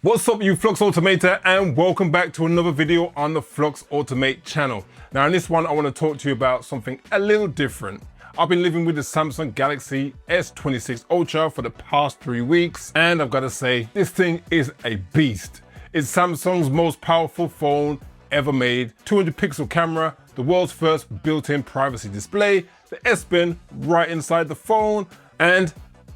What's up, you Flux Automator, and welcome back to another video on the Flux Automate channel. Now in this one I want to talk to you about something a little different. I've been living with the Samsung Galaxy S26 Ultra for the past 3 weeks, and I've got to say, this thing is a beast. It's Samsung's most powerful phone ever made. 200 pixel camera, the world's first built-in privacy display, the S Pen right inside the phone, and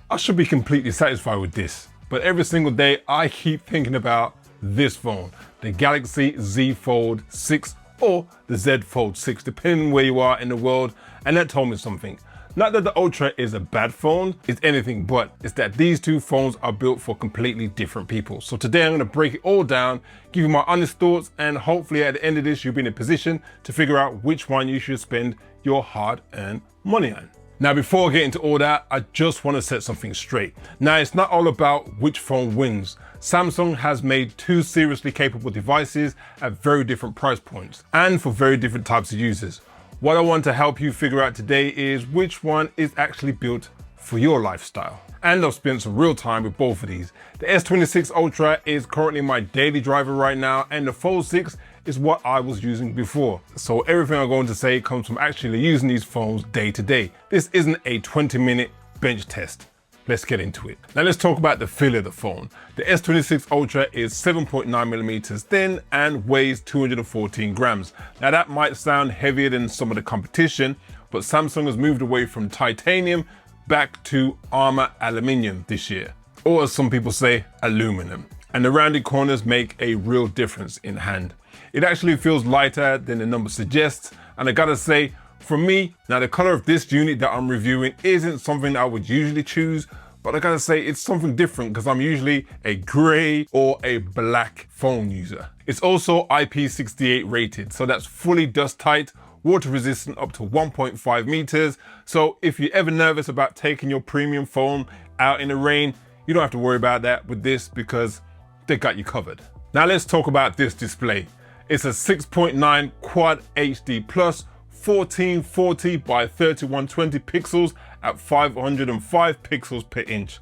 I should be completely satisfied with this. But every single day I keep thinking about this phone, the Galaxy Z Fold 6 or the Z Fold 6, depending where you are in the world, and that told me something. Not that the Ultra is a bad phone, it's anything but. It's that these two phones are built for completely different people. So today I'm going to break it all down, give you my honest thoughts, and hopefully at the end of this you'll be in a position to figure out which one you should spend your hard-earned money on. Now, before I get into all that, I just want to set something straight. Now, it's not all about which phone wins. Samsung has made two seriously capable devices at very different price points and for very different types of users. What I want to help you figure out today is which one is actually built for your lifestyle. And I've spent some real time with both of these. The S26 Ultra is currently my daily driver right now, and the Fold 6 is what I was using before. So everything I'm going to say comes from actually using these phones day to day. This isn't a 20-minute bench test. Let's get into it. Now let's talk about the feel of the phone. The S26 Ultra is 7.9mm thin and weighs 214 grams. Now that might sound heavier than some of the competition, but Samsung has moved away from titanium back to armor aluminium this year, or as some people say, aluminum. And the rounded corners make a real difference in hand. It actually feels lighter than the number suggests, and I gotta say, for me, now the color of this unit that I'm reviewing isn't something I would usually choose, but I gotta say it's something different because I'm usually a gray or a black phone user. It's also IP68 rated, so that's fully dust tight, water resistant up to 1.5 meters. So if you're ever nervous about taking your premium phone out in the rain, you don't have to worry about that with this because they got you covered. Now let's talk about this display. It's a 6.9 Quad HD Plus 1440 by 3120 pixels at 505 pixels per inch.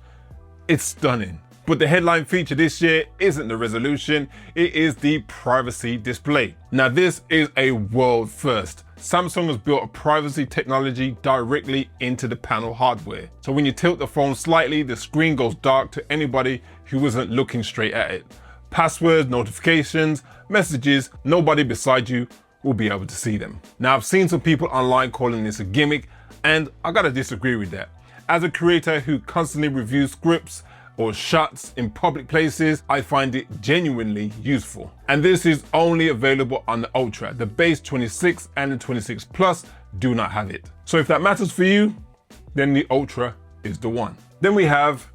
It's stunning. But the headline feature this year isn't the resolution, it is the privacy display. Now this is a world first. Samsung has built a privacy technology directly into the panel hardware. So when you tilt the phone slightly, the screen goes dark to anybody who isn't looking straight at it. Passwords, notifications, messages, nobody beside you will be able to see them. Now I've seen some people online calling this a gimmick, and I gotta disagree with that. As a creator who constantly reviews scripts or shots in public places, I find it genuinely useful. And this is only available on the Ultra. The base 26 and the 26 Plus do not have it. So if that matters for you, then the Ultra is the one. Then we have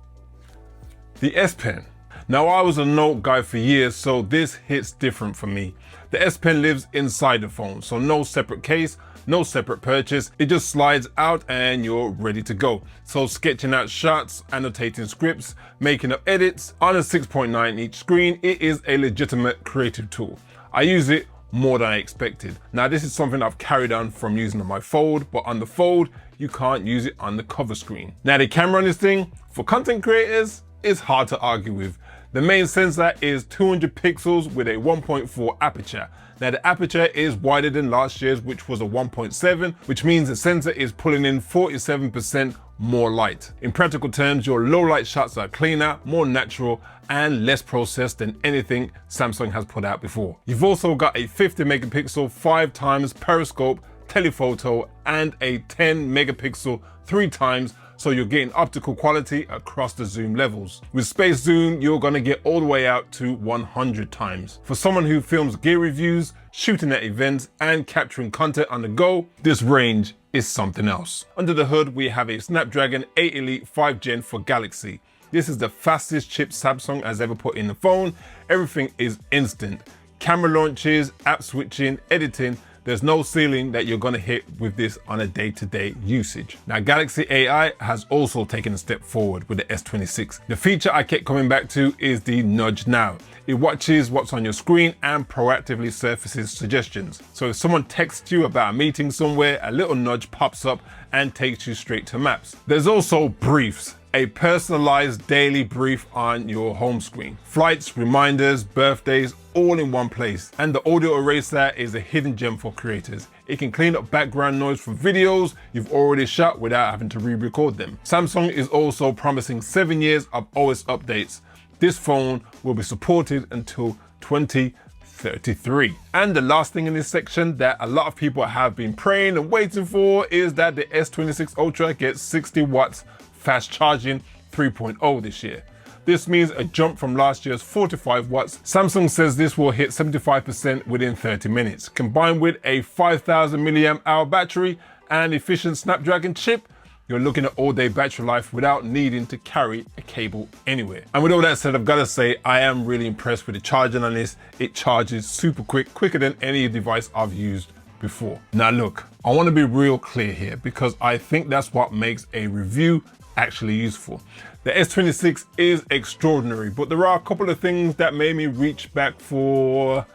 the S Pen. Now I was a note guy for years, so this hits different for me. The S Pen lives inside the phone, so no separate case, no separate purchase. It just slides out and you're ready to go. So sketching out shots, annotating scripts, making up edits on a 6.9 inch screen, it is a legitimate creative tool. I use it more than I expected. Now this is something I've carried on from using on my Fold, but on the Fold, you can't use it on the cover screen. Now the camera on this thing, for content creators, is hard to argue with. The main sensor is 200 pixels with a 1.4 aperture. Now the aperture is wider than last year's, which was a 1.7, which means the sensor is pulling in 47% more light. In practical terms, your low light shots are cleaner, more natural, and less processed than anything Samsung has put out before. You've also got a 50 megapixel 5x periscope telephoto and a 10 megapixel 3x, so you're getting optical quality across the zoom levels. With space zoom, you're gonna get all the way out to 100 times. For someone who films gear reviews, shooting at events, and capturing content on the go, this range is something else. Under the hood, we have a Snapdragon 8 Elite 5 Gen for Galaxy. This is the fastest chip Samsung has ever put in the phone. Everything is instant. Camera launches, app switching, editing, there's no ceiling that you're gonna hit with this on a day-to-day usage. Now, Galaxy AI has also taken a step forward with the S26. The feature I kept coming back to is the Nudge Now. It watches what's on your screen and proactively surfaces suggestions. So if someone texts you about a meeting somewhere, a little nudge pops up and takes you straight to Maps. There's also briefs, a personalized daily brief on your home screen. Flights, reminders, birthdays, all in one place. And the audio eraser is a hidden gem for creators. It can clean up background noise from videos you've already shot without having to re-record them. Samsung is also promising 7 years of OS updates. This phone will be supported until 2033. And the last thing in this section that a lot of people have been praying and waiting for is that the S26 Ultra gets 60 watts fast charging 3.0 this year. This means a jump from last year's 45 watts. Samsung says this will hit 75% within 30 minutes. Combined with a 5,000 milliamp hour battery and efficient Snapdragon chip, you're looking at all-day battery life without needing to carry a cable anywhere. And with all that said, I've got to say, I am really impressed with the charging on this. It charges super quick, quicker than any device I've used before. Now look, I want to be real clear here because I think that's what makes a review actually useful. The S26 is extraordinary, but there are a couple of things that made me reach back for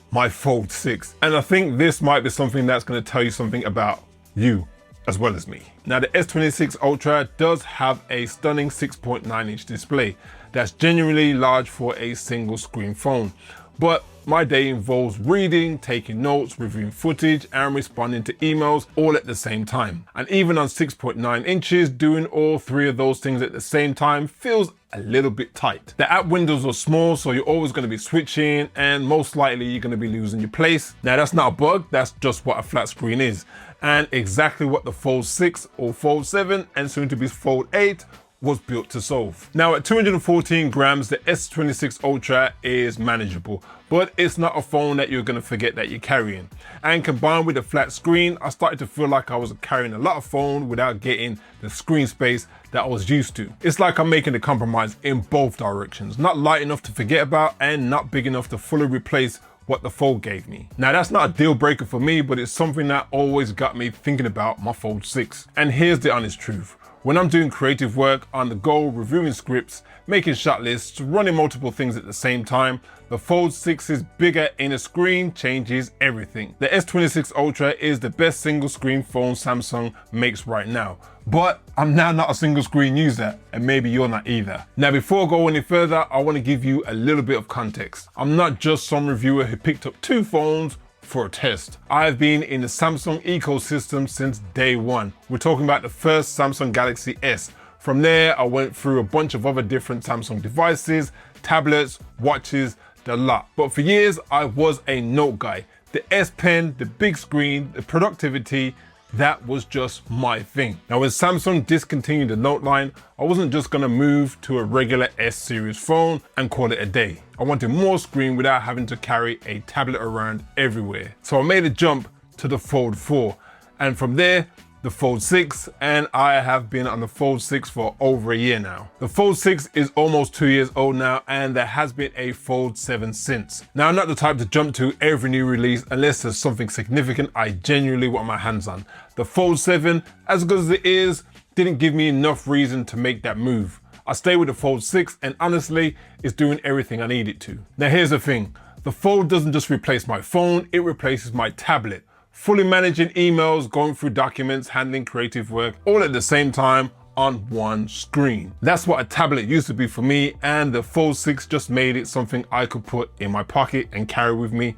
my Fold 6. And I think this might be something that's going to tell you something about you as well as me. Now the S26 Ultra does have a stunning 6.9-inch display that's genuinely large for a single screen phone. But my day involves reading, taking notes, reviewing footage, and responding to emails all at the same time. And even on 6.9 inches, doing all three of those things at the same time feels a little bit tight. The app windows are small, so you're always going to be switching, and most likely you're going to be losing your place. Now that's not a bug, that's just what a flat screen is. And exactly what the Fold 6 or Fold 7 and soon to be Fold 8 was built to solve. Now at 214 grams, the S26 Ultra is manageable, but it's not a phone that you're gonna forget that you're carrying. And combined with the flat screen, I started to feel like I was carrying a lot of phone without getting the screen space that I was used to. It's like I'm making a compromise in both directions, not light enough to forget about and not big enough to fully replace what the Fold gave me. Now that's not a deal breaker for me, but it's something that always got me thinking about my Fold 6. And here's the honest truth. When I'm doing creative work, on the go, reviewing scripts, making shot lists, running multiple things at the same time, the Fold 6's bigger inner screen changes everything. The S26 Ultra is the best single screen phone Samsung makes right now. But I'm now not a single screen user, and maybe you're not either. Now before I go any further, I want to give you a little bit of context. I'm not just some reviewer who picked up two phones for a test. I've been in the Samsung ecosystem since day one. We're talking about the first Samsung Galaxy S. From there, I went through a bunch of other different Samsung devices, tablets, watches, the lot. But for years, I was a Note guy. The S Pen, the big screen, the productivity, that was just my thing. Now when Samsung discontinued the Note line, I wasn't just gonna move to a regular S series phone and call it a day. I wanted more screen without having to carry a tablet around everywhere. So I made a jump to the Fold 4, and from there, the Fold 6, and I have been on the Fold 6 for over a year now. The Fold 6 is almost 2 years old now, and there has been a Fold 7 since. Now I'm not the type to jump to every new release unless there's something significant I genuinely want my hands on. The Fold 7, as good as it is, didn't give me enough reason to make that move. I stay with the Fold 6, and honestly, it's doing everything I need it to. Now here's the thing, the Fold doesn't just replace my phone, it replaces my tablet. Fully managing emails, going through documents, handling creative work, all at the same time on one screen. That's what a tablet used to be for me, and the Fold 6 just made it something I could put in my pocket and carry with me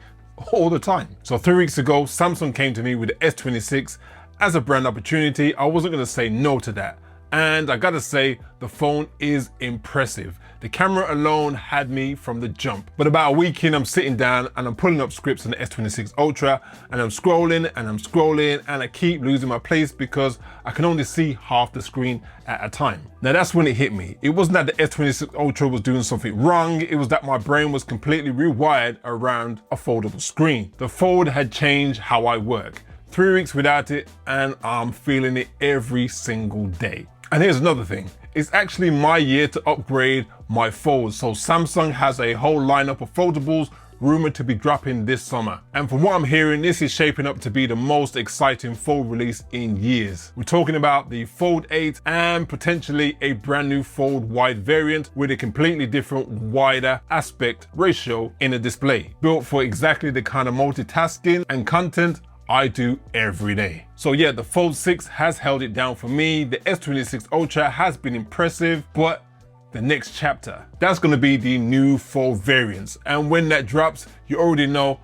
all the time. So 3 weeks ago, Samsung came to me with the S26 as a brand opportunity. I wasn't gonna say no to that. And I gotta say, the phone is impressive. The camera alone had me from the jump. But about a week in, I'm sitting down and I'm pulling up scripts on the S26 Ultra, and I'm scrolling and I'm scrolling, and I keep losing my place because I can only see half the screen at a time. Now that's when it hit me. It wasn't that the S26 Ultra was doing something wrong, it was that my brain was completely rewired around a foldable screen. The Fold had changed how I work. 3 weeks without it, and I'm feeling it every single day. And here's another thing. It's actually my year to upgrade my Fold. So Samsung has a whole lineup of foldables rumored to be dropping this summer. And from what I'm hearing, this is shaping up to be the most exciting Fold release in years. We're talking about the Fold 8 and potentially a brand new Fold wide variant with a completely different wider aspect ratio in the display, built for exactly the kind of multitasking and content I do every day. So yeah, the Fold 6 has held it down for me. The S26 Ultra has been impressive, but the next chapter, that's gonna be the new Fold variants. And when that drops, you already know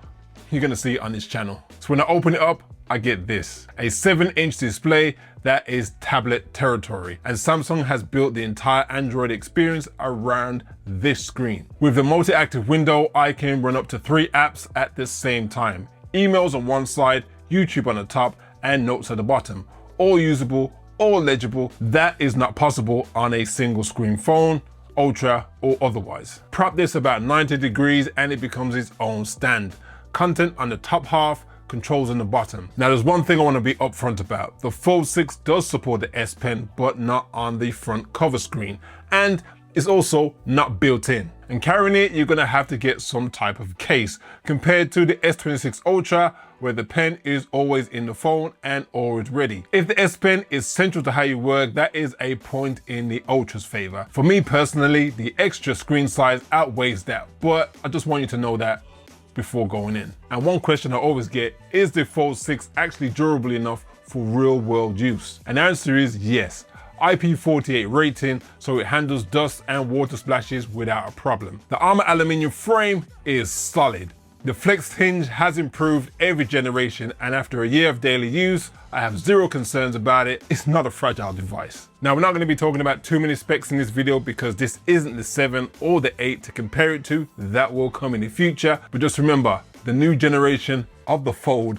you're gonna see it on this channel. So when I open it up, I get this, a 7-inch display that is tablet territory. And Samsung has built the entire Android experience around this screen. With the multi-active window, I can run up to 3 apps at the same time. Emails on one side, YouTube on the top, and notes at the bottom. All usable, all legible. That is not possible on a single screen phone, Ultra or otherwise. Prop this about 90 degrees and it becomes its own stand. Content on the top half, controls on the bottom. Now there's one thing I want to be upfront about. The Fold 6 does support the S Pen, but not on the front cover screen. And it's also not built in. And carrying it, you're gonna have to get some type of case, compared to the S26 Ultra, where the pen is always in the phone and always ready. If the S Pen is central to how you work, that is a point in the Ultra's favor. For me personally, the extra screen size outweighs that, but I just want you to know that before going in. And one question I always get, is the Fold 6 actually durable enough for real world use? And the answer is yes. IP48 rating, so it handles dust and water splashes without a problem. The armor aluminium frame is solid. The Flex hinge has improved every generation, and after a year of daily use, I have zero concerns about it. It's not a fragile device. Now, we're not going to be talking about too many specs in this video because this isn't the 7 or the 8 to compare it to. That will come in the future, but just remember, the new generation of the Fold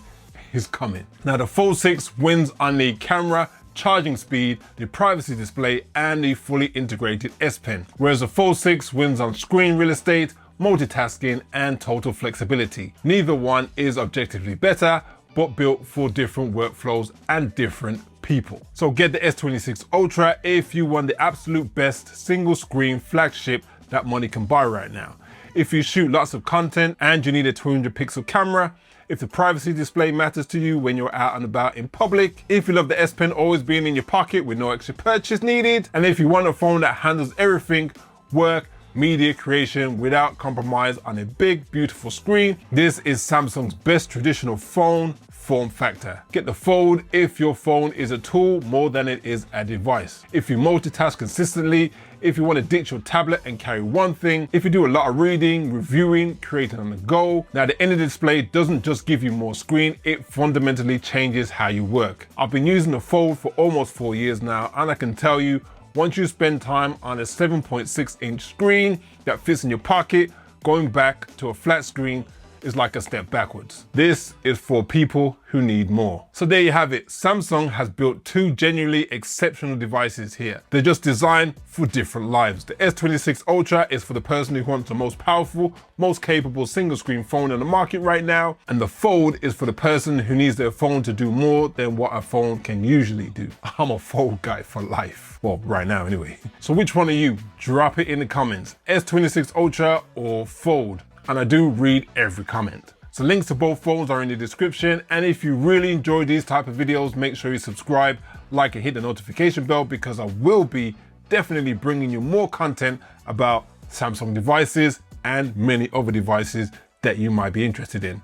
is coming. Now, the Fold 6 wins on the camera, charging speed, the privacy display, and the fully integrated S Pen, whereas the Fold 6 wins on screen real estate, multitasking, and total flexibility. Neither one is objectively better, but built for different workflows and different people. So get the S26 Ultra if you want the absolute best single screen flagship that money can buy right now. If you shoot lots of content and you need a 200 pixel camera, if the privacy display matters to you when you're out and about in public, if you love the S Pen always being in your pocket with no extra purchase needed, and if you want a phone that handles everything, work, media creation without compromise on a big, beautiful screen, this is Samsung's best traditional phone form factor. Get the Fold if your phone is a tool more than it is a device. If you multitask consistently, if you want to ditch your tablet and carry one thing, if you do a lot of reading, reviewing, creating on the go. Now, the end of the display doesn't just give you more screen, it fundamentally changes how you work. I've been using the Fold for almost 4 years now, and I can tell you, once you spend time on a 7.6-inch screen that fits in your pocket, going back to a flat screen is like a step backwards. This is for people who need more. So there you have it. Samsung has built 2 genuinely exceptional devices here. They're just designed for different lives. The S26 Ultra is for the person who wants the most powerful, most capable single screen phone on the market right now. And the Fold is for the person who needs their phone to do more than what a phone can usually do. I'm a Fold guy for life. Well, right now anyway. So which one are you? Drop it in the comments. S26 Ultra or Fold? And I do read every comment. So links to both phones are in the description. And if you really enjoy these type of videos, make sure you subscribe, like, and hit the notification bell, because I will be definitely bringing you more content about Samsung devices and many other devices that you might be interested in.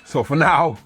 So for now,